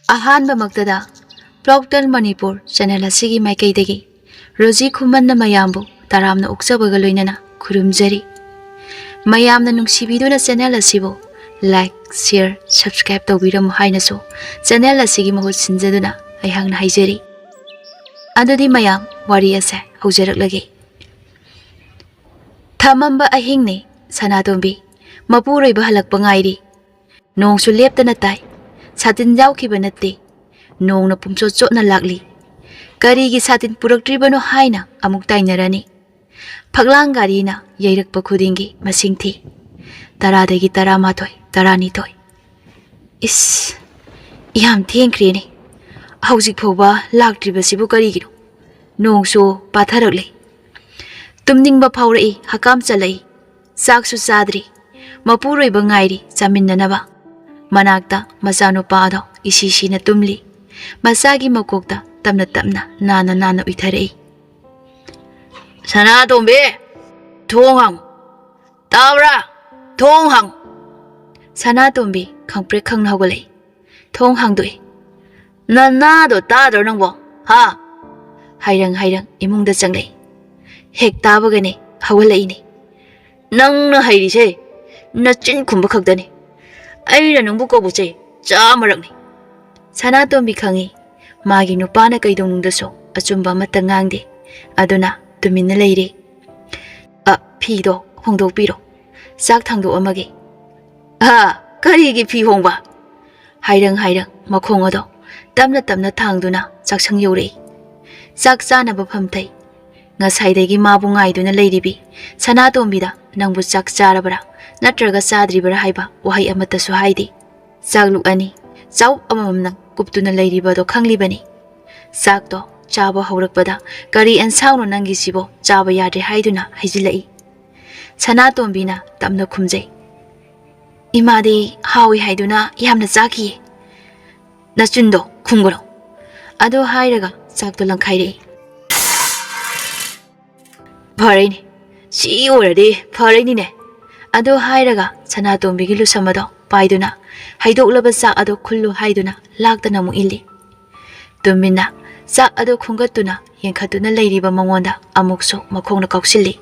ꯑꯍꯥꯟꯕꯃꯛꯇꯗ ꯄ꯭ꯂꯣꯛꯇꯟ Manipur channel ꯑꯁꯤꯒꯤ ꯃꯥꯏꯀꯩꯗꯒꯤ Rosie ꯈꯨꯃꯟꯅ ꯃꯌꯥꯝꯕꯨ ꯇꯔꯥꯝꯅ ꯑꯣꯛꯆꯕꯒ ꯂꯣꯏꯅꯅ ꯈꯨꯔꯨꯝꯖꯔꯤ꯫ ꯃꯌꯥꯝꯅ ꯅꯨꯡꯁꯤꯕꯤꯗꯨꯅ ꯆꯦꯅꯦꯜ ꯑꯁꯤꯕꯨ ꯂꯥꯏꯛ, ꯁꯦꯌꯔ, ꯁꯕꯁꯀ꯭ꯔꯥꯏꯕ ꯇꯧꯕꯤꯔꯝꯃꯨ ꯍꯥꯏꯅꯁꯨ ꯆꯦꯅꯦꯜ ꯑꯁꯤꯒꯤ ꯃꯍꯨꯠ ꯁꯤꯟꯖꯗꯨꯅ ꯑꯩꯍꯥꯛꯅ ꯍꯥꯏꯖꯔꯤ꯫ ꯑꯗꯨꯗꯤ ꯃꯌꯥꯝ ꯋꯥꯔꯤ ꯑꯁꯦ ꯍꯧꯖꯔꯛꯂꯒꯦ꯫ ꯊꯃꯝꯕ ꯑꯍꯤꯡꯅꯤ ꯁꯅꯥꯇꯣꯝꯕꯤ ꯃꯄꯨꯔꯣꯏꯕ ꯍꯜꯂꯛꯄ ꯉꯥꯏꯔꯤ꯫ ꯅꯣꯡꯁꯨ ꯂꯦꯞꯇꯅ ꯇꯥꯏ꯫ ꯁꯥꯇꯤꯟ ꯌꯥꯎꯈꯤꯕ ꯅꯠꯇꯦ꯫ ꯅꯣꯡꯅ ꯄꯨꯡꯆꯣꯠ ꯆꯣꯠꯅ ꯂꯥꯛꯂꯤ꯫ ꯀꯔꯤꯒꯤ ꯁꯥꯇꯤꯟ ꯄꯨꯔꯛꯇ꯭ꯔꯤꯕꯅꯣ ꯍꯥꯏꯅ ꯑꯃꯨꯛ ꯇꯥꯏꯅꯔꯅꯤ꯫ ꯐꯛꯂꯥꯡ ꯒꯥꯔꯤꯅ ꯌꯩꯔꯛꯄ ꯈꯨꯗꯤꯡꯒꯤ ꯃꯁꯤꯡ ꯊꯤ꯫ 10ꯗꯒꯤ 12, 12. इस याम थेंख्रेने। हौजिक फौबा लाक्ट्रिबसिबु करिगिनो। नोंसो पाथरकले। तुमनिंगबा फाउरई हकाम चलई। चाकसु चाद्री। मपुरोइबा ngairi चामिन्ननबा। मनाक्ता मचानुपा अदो इसीसीना तुमली। मचागी मकोक्ता तमना तमना नाना नाना उइथरई। सनातोम्बे थोंग हंग। तावरा थोंग हंग। सनातोम्बी खंप्रे खंगना हौगलई। थोंग हंगदोई। नन्नादो तादरो नंगबो हा हाइरंग हाइरंग इमुंगदा चंगलई। हेक ताबगने हौगलईनी। नंगना हाइरिसे नचिन खुंबा खक्तनी। अइना नंगबु कौबुचे चामरकनी। सनातोम्बी खंगी मागी नुपाना कइदोंनुंगदसो अचुंबा अमत्ता ngaंगदे अदुना तुमिन्ना लेइरे। फीदो होंदोकपिरो चाक थांदोअमगे। करिगी फी होंबा हाइरंग हाइरंग मखोंग अदो तमना तमना थांगदुना चाकसंग यौरई। चाक चानबा फमथै। ngसाइदगी माबु ngaइदुना लेइरिबी सनातोम्बीदा नंगबु चाक चारबरा नत्रगा चाद्रिबरा हाइबा वहाई अमत्तसु हाइदे। चाकलुक अनि चाउ अममना कुप्तुना लेइरिबदो खंगलिबनी। चाकतो चाबा हौरकपदा करी एनसाउनो नंगिसिबो चाबा याद्रे हाइदुना हाइजिलई। सनातोम्बीना तमना खुमजै। इमादे हावी हाइदुना यामना चाखिए। नचुंदो खुंगरो। अदो हाइरगा चाकतो लंखाइरे। फरैनी सी ओरदे फरैनीने। अदो हाइरगा सनातोम्बीगी लुसमदो पाइदुना हाइदोकलबा चाक अदो खुल्लु हाइदुना लाक्तना मु इल्ली। तुमिन्ना चाक अदो खुंगतुना येंखतुना लेइरिबा मंगोंदा अमुकसो मखोंना कौसिल्ली।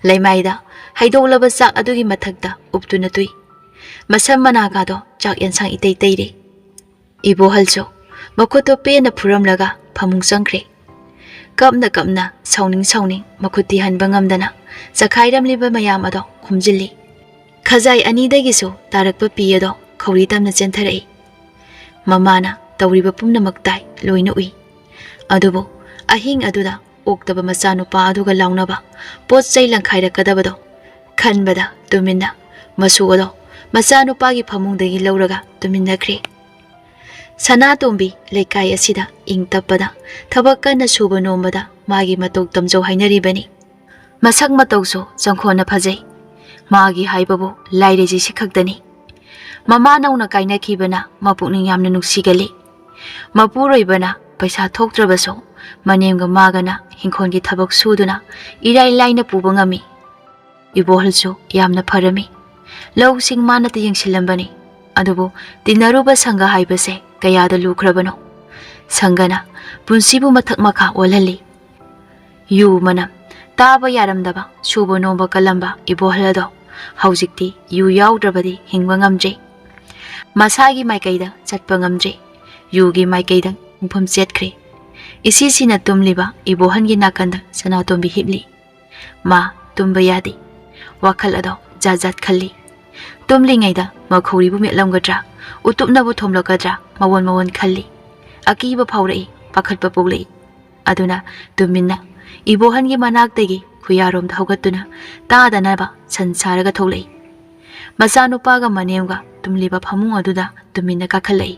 लैमाइदा हाइदोकलबा चाक अदुगी मथक्ता उपतुना तुई। मसम मनागादो चाक येंसांग इतै तैरे। इबोहलसो मखुतो पेना फुरमलगा फमुंग चंख्रे। कपना कपना सौनिंग सौनिंग मखुती हनबा ngamdana चखाइरमलिबा मयाम अदो खुमजिल्ली। खजाई अनीदगिसो तारकपा पी अदो खौरी तमना चेंथरई। ममाना तौरिबा पुमनमक ताई लोइना उई। अदुबो अहिंग अदुदा ओक्तबा मचानुपा अदुगा लाउनबा पोत चै लंखाइरकदबदो खनबदा तुमिन्ना मसु अदो मचानुपागी फमुंगदगी लौरगा तुमिन्नख्रे। सनातोम्बी लेकाई असिदा इंग तप्पदा थबक कन्ना सुबा नोमबदा मागी मतोक तमजौ हाइनरिबनी। मसक मतौसो चंखोना फजै। मागी हाइबबो लाइरेजी सिखक्तनी। ममा नौना काइनखिबना मपुकनिंग यामना नुंसिगली। मपुरोइबना पैसा थोक्त्रबसो मनेमगा मागना हिंखोनगी थबक सुदुना इराइ लाइना पुबा ngami। इबोहलसो यामना फरमी। लौसिंग मानता येंसिलंबनी। अदुबो तिनरुबा संगा हाइबसे कयादा लुख्रबनो। संगना पुंसिबु मथक मखा ओलहली। यू मनम ताबा यारमदबा सुबो नोंबा कलंबा इबोहलदो हौजिक्ति यू याउद्रबदी हिंगबा ngamdre। मसागी माइकैदा चटपा ngamdre। यूगी माइकैदा मुफम चेतख्रे। इसीसीना तुमलिबा इबोहनगी नाकंदा सनातोम्बी हिपली। मा तुमबा यादे। वाखल अदो जाजात खल्ली। तुमलिंगैदा मखौरिबु मेटलमगद्रा उतुपनबु थोमलकद्रा मवन मवन खल्ली। अकीबा फाउरई पाखतपा पोगलई। अदुना तुमिन्ना इबोहनगी मनाक्तगी खुयारोम हौगतुना तादनबा संसारगा थोलई। मचानुपागा मनेमगा तुमलिबा फमुंग अदुदा तुमिन्ना काखलई।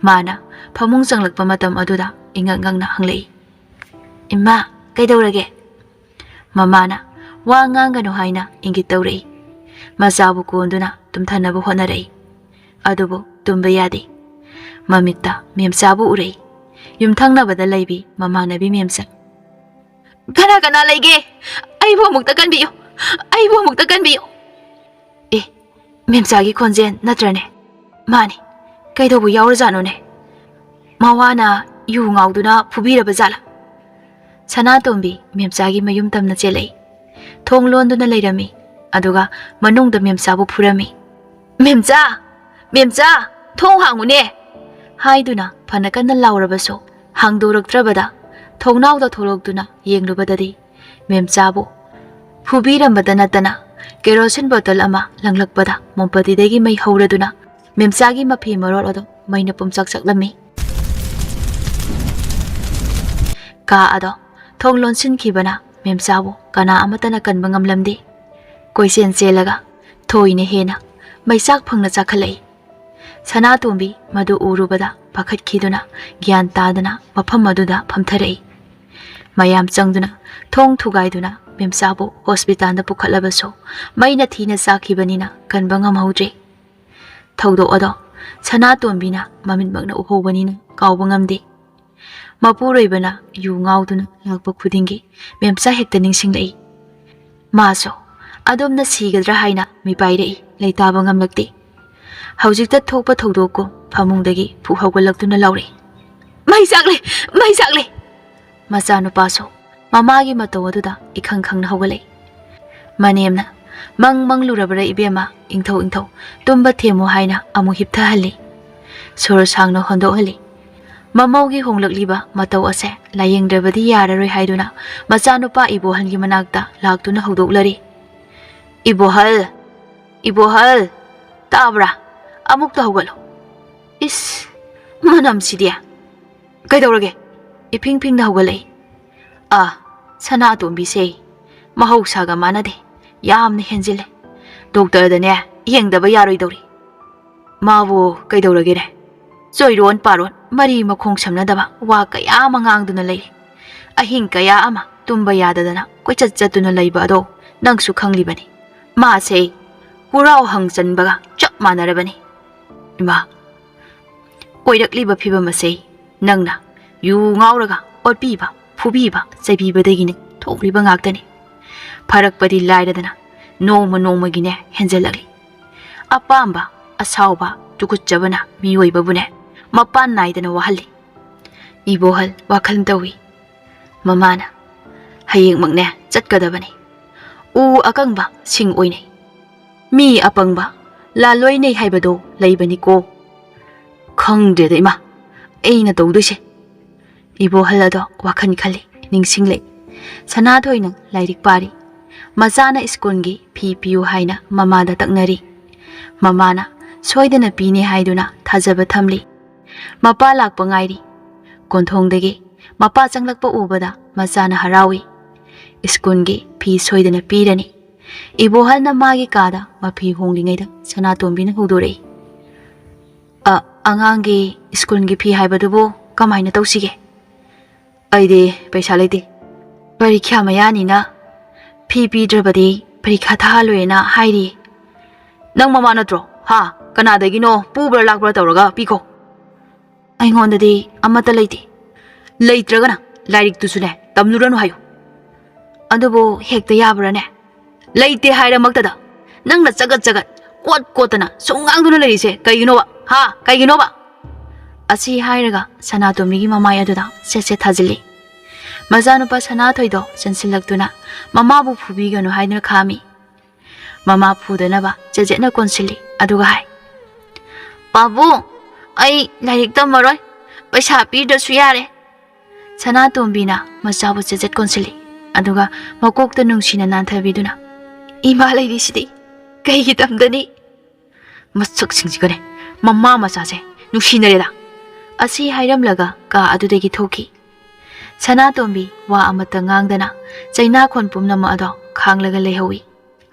माना फमुंग चंगलकपा मतम अदुदा इंगंगंगना हंगलई। इम्मा कैदौरगे? ममाना वा ngangganu haina इंगित तौरई। मचाबु कोंदुना तुमथनबु होनरई। अदुबो तुमबा यादे। ममित्ता मेमचाबु उरई। युमथंगनबदा लैबी ममानबी मेमचा। कना कना लैगे? अइबो मुक्ता कनबियो। अइबो मुक्ता कनबियो। ए मेमचागी खोंजेन नत्रने? मानी ꯀꯩꯗꯧꯕ ꯌꯥꯎꯔꯖꯥꯠꯅꯣꯅꯦ ꯃꯋꯥꯅ ꯌꯨ ꯉꯥꯎꯗꯨꯅ ꯐꯨꯕꯤꯔꯕ ꯖꯥꯠꯂꯥ ꯁꯅꯥꯇꯣꯝꯕꯤ ꯃꯦꯝꯆꯥꯒꯤ ꯃꯌꯨꯝ ꯇꯝꯅ ꯆꯦꯜꯂꯛꯏ ꯊꯣꯡ ꯂꯣꯟꯗꯨꯅ ꯂꯩꯔꯝꯃꯤ ꯑꯗꯨꯒ ꯃꯅꯨꯡꯗ ꯃꯦꯝꯆꯥꯕꯨ ꯐꯨꯔꯝꯃꯤ ꯃꯦꯝꯆꯥ ꯃꯦꯝꯆꯥ ꯊꯣꯡ ꯍꯥꯡꯉꯨꯅꯦ ꯍꯥꯏꯗꯨꯅ ꯐꯅ ꯀꯟꯅ ꯂꯥꯎꯔꯕꯁꯨ ꯍꯥꯡꯗꯣꯔꯛꯇ꯭ꯔꯕꯗ ꯊꯣꯡꯅꯥꯎꯗ ꯊꯣꯛꯂꯛꯇꯨꯅ ꯌꯦꯡꯂꯨꯕꯗꯗꯤ ꯃꯦꯝꯆꯥꯕꯨ ꯐꯨꯕꯤꯔꯝꯕꯗ ꯅꯠꯇꯅ ꯀꯦꯔꯣꯁꯤꯟ ꯕꯣꯇꯜ ꯑꯃ ꯂꯪꯂꯛꯄꯗ ꯃꯣꯝꯄꯇꯤꯗꯒꯤ ꯃꯩ ꯍꯧꯔꯗꯨꯅ ꯃꯦꯝꯆꯥꯒꯤ ꯃꯐꯤ ꯃꯔꯣꯜ ꯑꯗꯨ ꯃꯩꯅ ꯄꯨꯝꯆꯥꯛ ꯆꯥꯛꯂꯝꯃꯤ ꯀꯥ ꯑꯗꯣ ꯊꯣꯡ ꯂꯣꯟꯁꯤꯟꯈꯤꯕꯅ ꯃꯦꯝꯆꯥꯕꯨ ꯀꯅꯥ ꯑꯃꯠꯇꯅ ꯀꯟꯕ ꯉꯝꯂꯝꯗꯦ ꯀꯣꯏꯆꯦꯟ ꯆꯦꯜꯂꯒ ꯊꯣꯏꯅ ꯍꯦꯟꯅ ꯃꯩꯆꯥꯛ ꯐꯪꯅ ꯆꯥꯛꯈꯠꯂꯛꯏ ꯁꯅꯥꯇꯣꯝꯕꯤ ꯃꯗꯨ ꯎꯔꯨꯕꯗ ꯄꯥꯈꯠꯈꯤꯗꯨꯅ ꯒ꯭ꯌꯥꯟ ꯇꯥꯗꯅ ꯃꯐꯝ ꯑꯗꯨꯗ ꯐꯝꯊꯔꯛꯏ ꯃꯌꯥꯝ ꯆꯪꯗꯨꯅ ꯊꯣꯡ ꯊꯨꯒꯥꯏꯗꯨꯅ ꯃꯦꯝꯆꯥꯕꯨ ꯍꯣꯁꯄꯤꯇꯥꯜꯗ ꯄꯨꯈꯠꯂꯕꯁꯨ ꯃꯩꯅ ꯊꯤꯅ ꯆꯥꯛꯈꯤꯕꯅꯤꯅ ꯀꯟꯕ ꯉꯝꯍꯧꯗ꯭ꯔꯦ ꯊꯧꯗꯣꯛ ꯑꯗꯣ ꯁꯅꯥꯇꯣꯝꯕꯤꯅ ꯃꯃꯤꯠꯃꯛꯅ ꯎꯍꯧꯕꯅꯤꯅ ꯀꯥꯎꯕ ꯉꯝꯗꯦ ꯃꯄꯨꯔꯣꯏꯕꯅ ꯌꯨ ꯉꯥꯎꯗꯨꯅ ꯂꯥꯛꯄ ꯈꯨꯗꯤꯡꯒꯤ ꯃꯦꯝꯆꯥ ꯍꯦꯛꯇ ꯅꯤꯡꯁꯤꯡꯂꯛꯏ ꯃꯥꯁꯨ ꯑꯗꯣꯝꯅ ꯁꯤꯒꯗ꯭ꯔꯥ ꯍꯥꯏꯅ ꯃꯤꯄꯥꯏꯔꯛꯏ ꯂꯩꯇꯥꯕ ꯉꯝꯂꯛꯇꯦ ꯍꯧꯖꯤꯛꯇ ꯊꯣꯛꯄ ꯊꯧꯗꯣꯛꯀꯨꯝ ꯐꯃꯨꯡꯗꯒꯤ ꯐꯨꯛ ꯍꯧꯒꯠꯂꯛꯇꯨꯅ ꯂꯥꯎꯔꯛꯏ ꯃꯩ ꯆꯥꯛꯂꯦ ꯃꯆꯥꯅꯨꯄꯥꯁꯨ ꯃꯃꯥꯒꯤ ꯃꯇꯧ ꯑꯗꯨꯗ ꯏꯈꯪ ꯈꯪꯅ ꯍꯧꯒꯠꯂꯛꯏ ꯃꯅꯦꯝꯅ ꯃꯪꯂꯨꯔꯕ꯭ꯔꯥ ꯏꯕꯦꯝꯃ ꯏꯪꯊꯧ ꯇꯨꯝꯕ ꯊꯦꯝꯃꯨ ꯍꯥꯏꯅ ꯑꯃꯨꯛ ꯍꯤꯞꯊꯍꯜꯂꯤ ꯁꯣꯔ ꯁꯥꯡꯅ ꯍꯣꯟꯗꯣꯛꯍꯜꯂꯤ ꯃꯃꯧꯒꯤ ꯍꯣꯡꯂꯛꯂꯤꯕ ꯃꯇꯧ ꯑꯁꯦ ꯂꯥꯌꯦꯡꯗ꯭ꯔꯕꯗꯤ ꯌꯥꯔꯔꯣꯏ ꯍꯥꯏꯗꯨꯅ ꯃꯆꯥꯅꯨꯄꯥ ꯏꯕꯣꯍꯜꯒꯤ ꯃꯅꯥꯛꯇ ꯂꯥꯛꯇꯨꯅ ꯍꯧꯗꯣꯛꯂꯔꯤ ꯏꯕꯣꯍꯜ ꯇꯥꯕ꯭ꯔꯥ ꯑꯃꯨꯛꯇ ꯍꯧꯒꯠꯂꯣ ꯏꯁ ꯃꯅꯝꯁꯤꯗꯤ ꯀꯩꯗꯧꯔꯒꯦ ꯏꯐꯤꯡ ꯐꯤꯡꯅ ꯍꯧꯒꯠꯂꯛꯏ ꯁꯅꯥꯇꯣꯝꯕꯤꯁꯦ ꯃꯍꯧꯁꯥꯒ ꯃꯥꯟꯅꯗꯦ ꯌꯥꯝꯅ ꯍꯦꯟꯖꯤꯜꯂꯦ ꯗꯣꯛꯇꯔꯗꯅꯦ ꯌꯦꯡꯗꯕ ꯌꯥꯔꯣꯏꯗꯧꯔꯤ ꯃꯥꯕꯨ ꯀꯩꯗꯧꯔꯒꯦꯅꯦ ꯆꯣꯏꯔꯣꯟ ꯄꯥꯔꯣꯟ ꯃꯔꯤ ꯃꯈꯣꯡ ꯁꯝꯅꯗꯕ ꯋꯥ ꯀꯌా ꯑꯃ ꯉꯥꯡꯗꯨꯅ ꯂꯩꯔꯤ ꯑꯍꯤꯡ ꯀꯌꯥ ꯑꯃ ꯇꯨꯝꯕ ꯌꯥꯗꯗꯅ ꯀꯣꯏꯆꯠ ꯆꯠꯇꯨꯅ ꯂꯩꯕ ꯑꯗꯣ ꯅꯪꯁꯨ ꯈꯪꯂꯤꯕꯅꯤ ꯃꯥꯁꯦ ꯍꯨꯔꯥꯎ ꯍꯪꯆꯟꯕꯒ ꯆꯞ ꯃꯥꯟꯅꯔꯕꯅꯤ ꯏꯃꯥ ꯑꯣꯏꯔꯛꯂꯤꯕ ꯐꯤꯕꯝ ꯑꯁꯦ ꯅꯪꯅ ꯌꯨ ꯉꯥꯎꯔꯒ ꯑꯣꯠꯄꯤꯕ ꯐꯨꯕꯤꯕ ꯆꯩꯕꯤꯕꯗꯒꯤꯅꯦ ꯊꯣꯛꯂꯤꯕ ꯉꯥꯛꯇꯅꯤ ꯐꯔꯛꯄꯗꯤ ꯂꯥꯏꯔꯗꯅ ꯅꯣꯡꯃꯒꯤꯅꯦ ꯍꯦꯟꯖꯜꯂꯛꯂꯤ ꯑꯄꯥꯝꯕ ꯑꯁꯥꯎꯕ ꯇꯨꯀꯨꯠꯆꯕꯅ ꯃꯤꯑꯣꯏꯕꯕꯨꯅꯦ ꯃꯄꯥꯟ ナꯏꯗꯅ ꯋꯥꯍꯜꯂꯤ 이보할 와칼 더위 ꯃꯃꯥꯅ ꯍꯌꯦꯡꯃꯛꯅꯦ ꯆꯠꯀꯗꯕꯅꯤ ꯎ ꯑꯀꯪꯕ ꯁꯤꯡ ꯑꯣꯏꯅꯩ ꯃꯤ ꯑꯄꯪꯕ ꯂꯥꯂꯣꯏꯅꯩ ꯍꯥꯏꯕꯗꯣ ꯂꯩꯕꯅꯤꯀꯣ ꯈꯪꯗꯦꯗ ꯏꯃꯥ ꯑꯩꯅ ꯇꯧꯗꯣꯏꯁꯦ 이보할 ꯑꯗꯣ ꯋꯥꯈꯜ ꯈꯜꯂꯤ ꯅꯤꯡꯁꯤꯡꯂꯛꯏ ꯁꯅꯥꯊꯣꯏꯅ ꯂꯥꯏꯔꯤꯛ ꯄꯥꯔꯤ ꯃꯆꯥꯅ ꯁ꯭ꯀꯨꯜꯒꯤ ꯐꯤ ꯄꯤꯌꯨ ꯍꯥꯏꯅ ꯃꯃꯥꯗ ꯇꯛꯅꯔꯤ ꯃꯃꯥꯅ ꯁꯣꯏꯗꯅ ꯄꯤꯅꯤ ꯍꯥꯏꯗꯨꯅ ꯊꯥꯖꯕ ꯊꯝꯂꯤ ꯃꯄꯥ ꯂꯥꯛꯄ ꯉꯥꯏꯔꯤ ꯀꯣꯟꯊꯣꯡꯗꯒꯤ ꯃꯄꯥ ꯆꯪꯂꯛꯄ ꯎꯕꯗ ꯃꯆꯥꯅ ꯍꯔꯥꯎꯏ ꯁ꯭ꯀꯨꯜꯒꯤ ꯐꯤ ꯁꯣꯏꯗꯅ ꯄꯤꯔꯅꯤ 이보할ꯅ ꯃꯥꯒꯤ ꯀꯥꯗ ꯃꯐꯤ ꯍꯣꯡꯂꯤꯉꯩꯗ ꯁꯅꯥꯇꯣꯝꯕꯤꯅ ꯍꯧꯗꯣꯔꯛꯏ ꯑꯉꯥꯡꯒꯤ ꯁ꯭ꯀꯨꯜꯒꯤ ꯐꯤ ꯍꯥꯏꯕꯗꯨꯕꯨ ꯀꯃꯥꯏꯅ ꯇꯧꯁꯤꯒꯦ ꯑꯩꯗꯤ ꯄꯩꯁꯥ ꯂꯩꯇꯦ ꯄꯔꯤꯈ꯭ꯌꯥ ꯃꯌꯥꯅꯤꯅ ꯐꯤ ꯄꯤꯗ꯭ꯔꯕꯗꯤ ꯄꯔꯤꯈ꯭ꯌꯥ ꯊꯥꯍꯜꯂꯣꯏꯅ ꯍꯥꯏꯔꯤ ꯅꯪ ꯃꯃꯥ ꯅꯠꯇ꯭ꯔꯣ ꯀꯅꯥꯗꯒꯤꯅꯣ ꯄꯨꯕ꯭ꯔꯥ ꯂꯥꯛꯄ꯭ꯔꯥ ꯇꯧꯔꯒ ꯄꯤꯈꯣ ꯑꯩꯉꯣꯟꯗꯗꯤ ꯑꯃꯠꯇ ꯂꯩꯇꯦ ꯂꯩꯇ꯭ꯔꯒꯅ ꯂꯥꯏꯔꯤꯛꯇꯨꯁꯨꯅꯦ ꯇꯝꯂꯨꯔꯅꯨ ꯍꯥꯏꯌꯨ ꯑꯗꯨꯕꯨ ꯍꯦꯛꯇ ꯌꯥꯕ꯭ꯔꯥꯅꯦ ꯂꯩꯇꯦ ꯍꯥꯏꯔꯃꯛꯇꯗ ꯅꯪꯅ ꯆꯒꯠ ꯀꯣꯠꯇꯅ ꯁꯨꯝ ꯉꯥꯡꯗꯨꯅ ꯂꯩꯔꯤꯁꯦ ꯀꯩꯒꯤꯅꯣꯕ ꯀꯩꯒꯤꯅꯣꯕ ꯑꯁꯤ ꯍꯥꯏꯔꯒ ꯁꯅꯥꯇꯣꯝꯕꯤꯒꯤ ꯃꯃꯥꯏ ꯑꯗꯨꯗ ꯁꯦꯠ ꯊꯥꯖꯤꯜꯂꯤ ꯃꯆꯥꯅꯨꯄꯥ ꯁꯅꯥꯊꯣꯏꯗꯣ ꯆꯪꯁꯤꯜꯂꯛꯇꯨꯅ ꯃꯃꯥꯕꯨ ꯐꯨꯕꯤꯒꯅꯨ ꯍꯥꯏꯗꯨꯅ ꯈꯥꯝꯃꯤ ꯃꯃꯥ ꯐꯨꯗꯅꯕ ꯆꯦꯠꯅ ꯀꯣꯟꯁꯤꯜꯂꯤ ꯑꯗꯨꯒ ꯍꯥꯏ ꯄꯥꯕꯨꯡ ꯑꯩ ꯂꯥꯏꯔꯤꯛ ꯇꯝꯃꯔꯣꯏ ꯄꯩꯁꯥ ꯄꯤꯗ꯭ꯔꯁꯨ ꯌꯥꯔꯦ ꯁꯅꯥꯇꯣꯝꯕꯤꯅ ꯃꯆꯥꯕꯨ ꯆꯦꯠ ꯀꯣꯟꯁꯤꯜꯂꯤ ꯑꯗꯨꯒ ꯃꯀꯣꯛꯇ ꯅꯨꯡꯁꯤꯅ ꯅꯥꯟꯊꯕꯤꯗꯨꯅ ꯏꯃꯥ ꯂꯩꯔꯤꯁꯤꯗꯤ ꯀꯩꯒꯤ ꯇꯝꯗꯅꯤ ꯃꯁꯛꯁꯤꯡꯁꯤꯒꯅꯦ ꯃꯃꯥ ꯃꯆꯥꯁꯦ ꯅꯨꯡꯁꯤꯅꯔꯦꯗ ꯑꯁꯤ ꯍꯥꯏꯔꯝꯂꯒ ꯀꯥ ꯑꯗꯨꯗꯒꯤ ꯊꯣꯛꯈꯤ ꯁꯅꯥꯇꯣꯝꯕꯤ ꯋꯥ ꯑꯃꯠꯇ ꯉꯥꯡꯗꯅ ꯆꯩꯅꯥꯈꯣꯟ ꯄꯨꯝꯅꯃꯛ ꯑꯗꯣ ꯈꯥꯡꯂꯒ ꯂꯩꯍꯧꯏ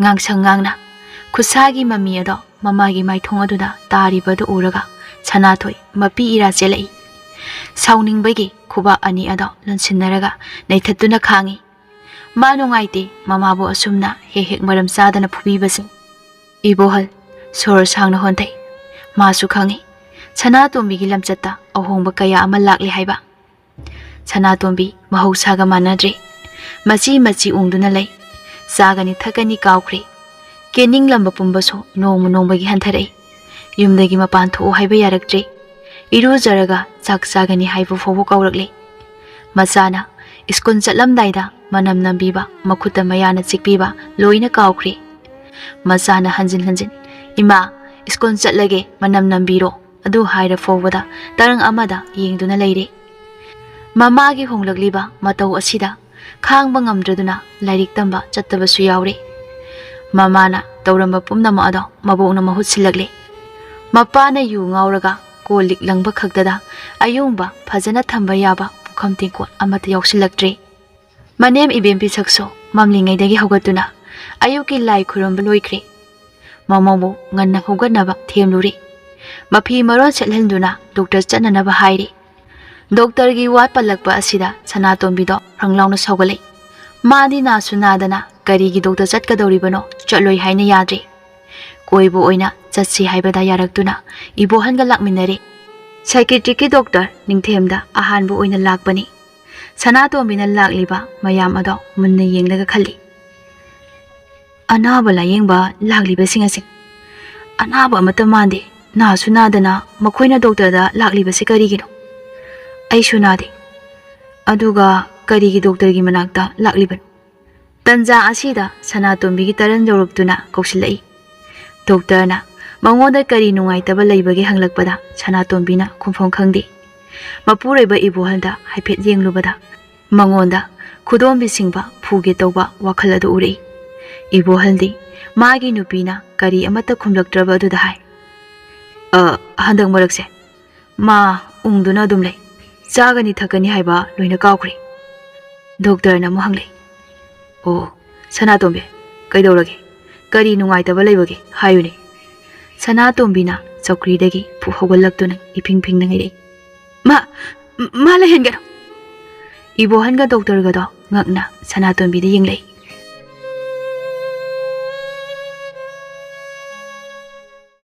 ꯉꯥꯡꯁꯪ ꯉꯥꯡꯅ ꯈꯨꯠꯁꯥꯒꯤ ꯃꯃꯤ ꯑꯗꯣ ꯃꯃꯥꯒꯤ ꯃꯥꯏꯊꯣꯡ ꯑꯗꯨꯗ ꯇꯥꯔꯤꯕꯗꯨ ꯎꯔꯒ ꯁꯅꯥꯊꯣꯏ ꯃꯄꯤ ꯏꯔꯥ ꯆꯦꯜꯂꯛꯏ ꯁꯥꯎꯅꯤꯡꯕꯒꯤ ꯈꯨꯕꯥꯛ ꯑꯅꯤ ꯑꯗꯣ ꯂꯣꯟꯁꯤꯟꯅꯔꯒ ꯅꯩꯊꯠꯇꯨꯅ ꯈꯥꯡꯉꯤ ꯃꯥ ꯅꯨꯡꯉꯥꯏꯇꯦ ꯃꯃꯥꯕꯨ ꯑꯁꯨꯝꯅ ꯍꯦꯛ ꯃꯔꯝ ꯆꯥꯗꯅ ꯐꯨꯕꯤꯕꯁꯦ 이보할 ꯁꯣꯔ ꯁꯥꯡꯅ ꯍꯣꯟꯊꯩ 마수 ꯈꯪꯉꯤ ꯁꯅꯥꯇꯣꯝꯕꯤꯒꯤ ꯂꯝꯆꯠꯇ ꯑꯍꯣꯡꯕ ꯀꯌꯥ ꯑꯃ ꯂꯥꯛꯂꯦ ꯍꯥꯏꯕ ꯁꯅꯥꯇꯣꯝꯕꯤ ꯃꯍꯧꯁꯥꯒ ꯃꯥꯟꯅꯗ꯭ꯔꯦ ꯃꯆꯤ ꯎꯡꯗꯨꯅ ꯂꯩ ꯆꯥꯒꯅꯤ ꯊꯛꯀꯅꯤ ꯀꯥꯎꯈ꯭ꯔꯦ ꯀꯦꯅꯤꯡꯂꯝꯕ ꯄꯨꯝꯕꯁꯨ ꯅꯣꯡꯃꯒꯤ ꯍꯟꯊꯔꯛꯏ Yumdagi mapan tho'o haiba yaraktre. Irujaraga chak chagani haibu fobu kawrakli. Machana iskun chatlamdaida manam nambiba makhuta mayana chikpiba loina kawkhri. Machana hanjin ima iskun chatlage manam nambiro adu haira fobada tarang amada yengduna leire. Mamagi honglagliba matau asida khangba ngamdraduna lairik tamba chattabasu yaure. Mamana tauramba pumnama ado mabokna mahut silagli. Mapana yu ngauraga kolik langba khagdada ayungba phajana thamba yaba pukham tingkot amata yausilaktre. Manem ibempi sakso mamlingaidagi hogatuna ayuki lai khuramba loikre. Mamabu nganna hogatnaba themluri. Mafi maron setlanduna doctor chatnanaba hairi. Doctor gi wat palakpa asida Sanatombido ranglauna sawgale. Madi na sunadana kari gi doctor chatkadoribano chatloi haina yadre. Koibu oina chatsi haibada yaraktuna ibohanga lakminare. Psychiatric doctor ningthemda ahanbu oina lakpani. Sanatombina lakliba mayam ado munna yenglaga khalli. Anaba layengba lakliba singasing. Anaba amata mande na sunadana makoina doctor da lakliba se karigino. Ay sunade. Aduga karigi doctor gi manakta lakliban. Tanja asida Sanatombi gi taran joruptuna kausilai. Doctor na mangoda kari nungaitaba laibagi hanglakpada Sanatombina khumphom khangdi. Mapuraiba ibohalda haipet yenglubada mangonda khudom bisingba phuge tawba wakhal adu urei. Ibohaldi magi nupina kari amata khumlaktraba adu hai. Handang marakse ma ungduna dumlei. Chagani thakani haiba loina kawkhri. Doctor na muhangle. Oh, Sanatombi kaidorage kari nungaitaba laibagi hayune. Sanatombina chokridagi phu hogalaktuna iping ping nangai. Ma la hengano. Ibohanga doctor gado ngakna Sanatombi de yenglei.